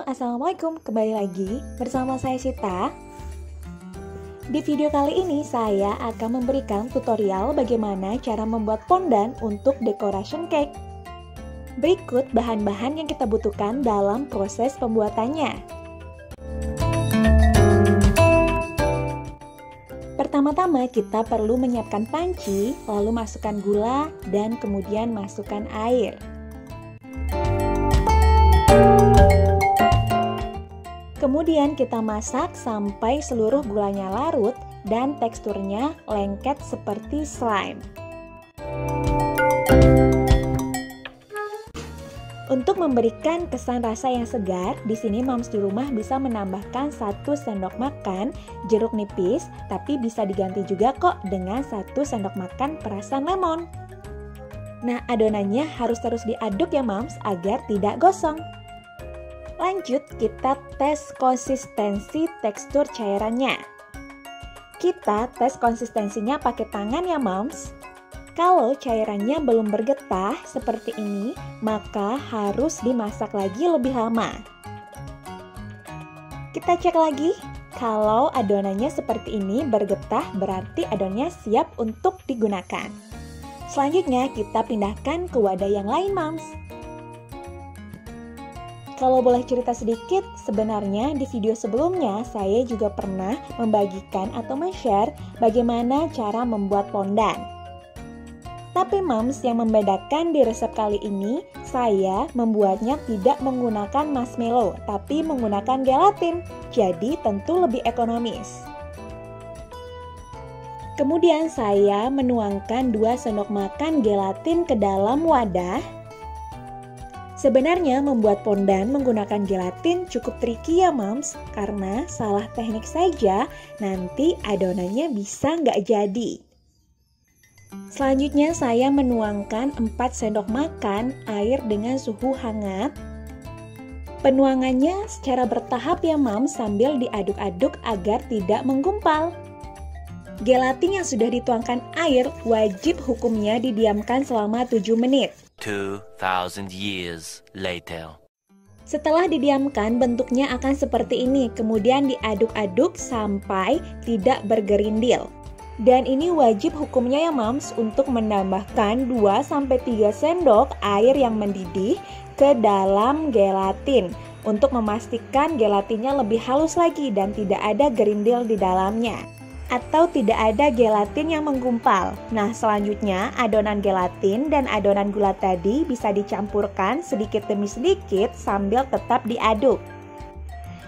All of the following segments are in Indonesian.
Assalamualaikum, kembali lagi bersama saya Sita. Di video kali ini saya akan memberikan tutorial bagaimana cara membuat fondan untuk decoration cake. Berikut bahan-bahan yang kita butuhkan dalam proses pembuatannya. Pertama-tama kita perlu menyiapkan panci, lalu masukkan gula, dan kemudian masukkan air. Kemudian kita masak sampai seluruh gulanya larut dan teksturnya lengket seperti slime. Untuk memberikan kesan rasa yang segar, di sini moms di rumah bisa menambahkan 1 sendok makan jeruk nipis, tapi bisa diganti juga kok dengan 1 sendok makan perasan lemon. Nah, adonannya harus terus diaduk ya moms agar tidak gosong. Lanjut, kita tes konsistensi tekstur cairannya. Kita tes konsistensinya pakai tangan ya moms. Kalau cairannya belum bergetah seperti ini, maka harus dimasak lagi lebih lama. Kita cek lagi, kalau adonannya seperti ini bergetah berarti adonannya siap untuk digunakan. Selanjutnya kita pindahkan ke wadah yang lain moms. Kalau boleh cerita sedikit, sebenarnya di video sebelumnya saya juga pernah membagikan atau men-share bagaimana cara membuat fondan. Tapi moms, yang membedakan di resep kali ini, saya membuatnya tidak menggunakan marshmallow, tapi menggunakan gelatin, jadi tentu lebih ekonomis. Kemudian saya menuangkan 2 sendok makan gelatin ke dalam wadah. Sebenarnya membuat fondan menggunakan gelatin cukup tricky ya moms, karena salah teknik saja nanti adonannya bisa nggak jadi. Selanjutnya saya menuangkan 4 sendok makan air dengan suhu hangat. Penuangannya secara bertahap ya moms, sambil diaduk-aduk agar tidak menggumpal. Gelatin yang sudah dituangkan air wajib hukumnya didiamkan selama 7 menit. 2,000 years later. Setelah didiamkan, bentuknya akan seperti ini, kemudian diaduk-aduk sampai tidak bergerindil. Dan ini wajib hukumnya ya moms untuk menambahkan 2-3 sendok air yang mendidih ke dalam gelatin untuk memastikan gelatinnya lebih halus lagi dan tidak ada gerindil di dalamnya, atau tidak ada gelatin yang menggumpal. Nah, selanjutnya adonan gelatin dan adonan gula tadi bisa dicampurkan sedikit demi sedikit sambil tetap diaduk.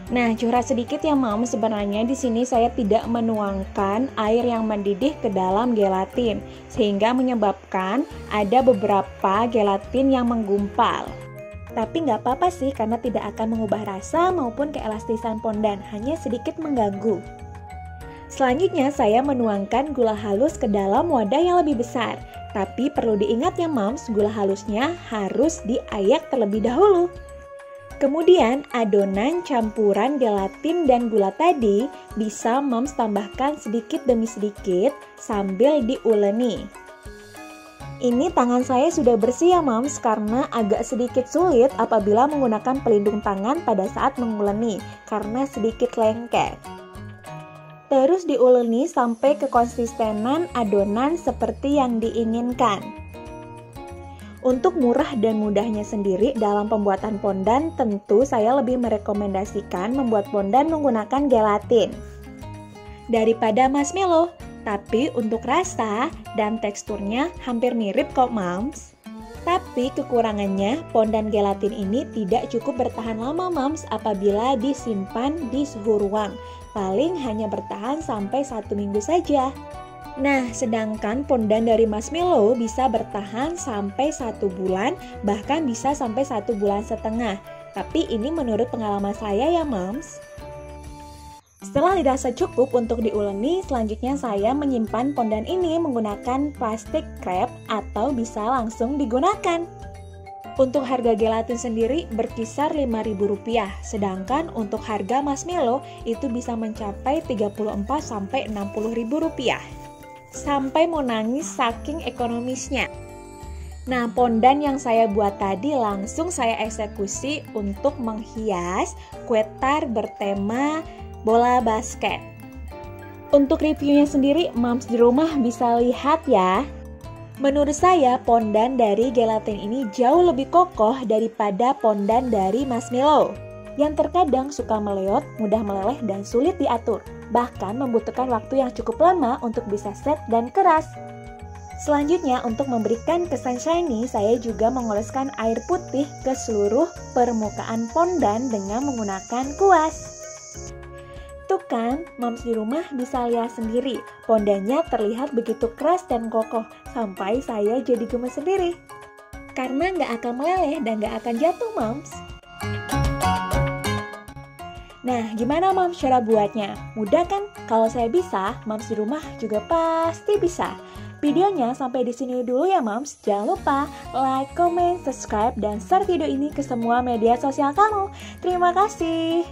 Nah, curhat sedikit ya mom, sebenarnya di sini saya tidak menuangkan air yang mendidih ke dalam gelatin, sehingga menyebabkan ada beberapa gelatin yang menggumpal. Tapi nggak apa-apa sih, karena tidak akan mengubah rasa maupun keelastisan fondan, hanya sedikit mengganggu. Selanjutnya saya menuangkan gula halus ke dalam wadah yang lebih besar. Tapi perlu diingat ya moms, gula halusnya harus diayak terlebih dahulu. Kemudian adonan campuran gelatin dan gula tadi bisa moms tambahkan sedikit demi sedikit sambil diuleni. Ini tangan saya sudah bersih ya moms, karena agak sedikit sulit apabila menggunakan pelindung tangan pada saat menguleni karena sedikit lengket. Terus diuleni sampai ke konsistenan adonan seperti yang diinginkan. Untuk murah dan mudahnya sendiri dalam pembuatan fondan, tentu saya lebih merekomendasikan membuat fondan menggunakan gelatin daripada marshmallow. Tapi untuk rasa dan teksturnya hampir mirip kok moms. Tapi kekurangannya, fondan gelatin ini tidak cukup bertahan lama moms apabila disimpan di suhu ruang. Paling hanya bertahan sampai 1 minggu saja. Nah, sedangkan fondan dari marshmallow bisa bertahan sampai 1 bulan, bahkan bisa sampai 1,5 bulan. Tapi ini menurut pengalaman saya ya moms. Setelah dirasa cukup untuk diuleni, selanjutnya saya menyimpan fondan ini menggunakan plastik wrap atau bisa langsung digunakan. Untuk harga gelatin sendiri berkisar Rp5.000, sedangkan untuk harga marshmallow itu bisa mencapai Rp34-Rp60.000. Sampai mau nangis saking ekonomisnya. Nah, pondan yang saya buat tadi langsung saya eksekusi untuk menghias kue tart bertema bola basket. Untuk reviewnya sendiri, Moms di rumah bisa lihat ya. Menurut saya, pondan dari gelatin ini jauh lebih kokoh daripada pondan dari marshmallow, yang terkadang suka meleot, mudah meleleh, dan sulit diatur. Bahkan membutuhkan waktu yang cukup lama untuk bisa set dan keras. Selanjutnya, untuk memberikan kesan shiny, saya juga mengoleskan air putih ke seluruh permukaan pondan dengan menggunakan kuas. Tuh kan, Moms di rumah bisa lihat sendiri, pondannya terlihat begitu keras dan kokoh, sampai saya jadi gemes sendiri. Karena nggak akan meleleh dan nggak akan jatuh, Moms. Nah, gimana Moms cara buatnya? Mudah kan? Kalau saya bisa, Moms di rumah juga pasti bisa. Videonya sampai di sini dulu ya Moms. Jangan lupa like, comment, subscribe, dan share video ini ke semua media sosial kamu. Terima kasih.